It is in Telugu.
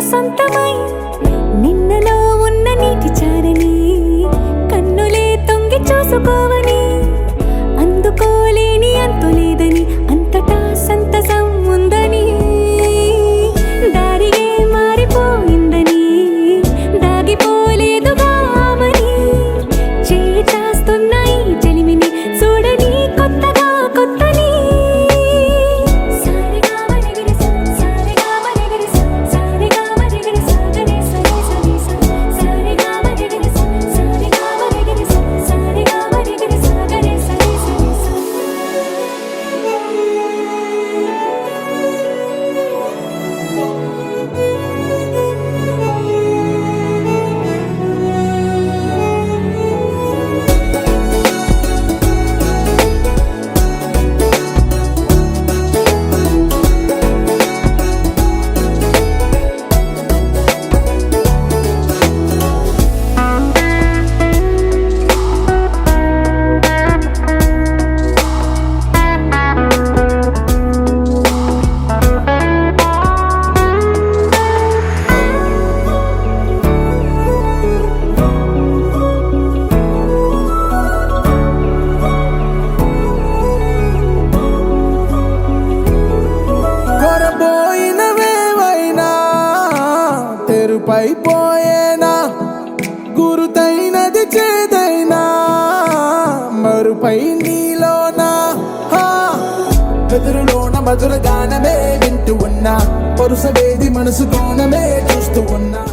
సొంతమై నిన్నలో ఉన్న నీటి చారని కన్నులే తొంగి చూసుకోవని అందుకోలేని అంతులేదని అంతటా సంతసం ఉందని దారిగే మారిపోయిందని దాగిపోలేదుగా ఆమని చేస్తాస్తున్నాయి చెలిమిని చూడని కొత్తగా కొత్తని తెరుపైపోయేనా గురుతైనది చేదైనా మరుపై నీలోనా ఎదురులోన మధుర గానమే వింటూ ఉన్నా పరుసవేది మనసు కోణమే చూస్తూ ఉన్నా.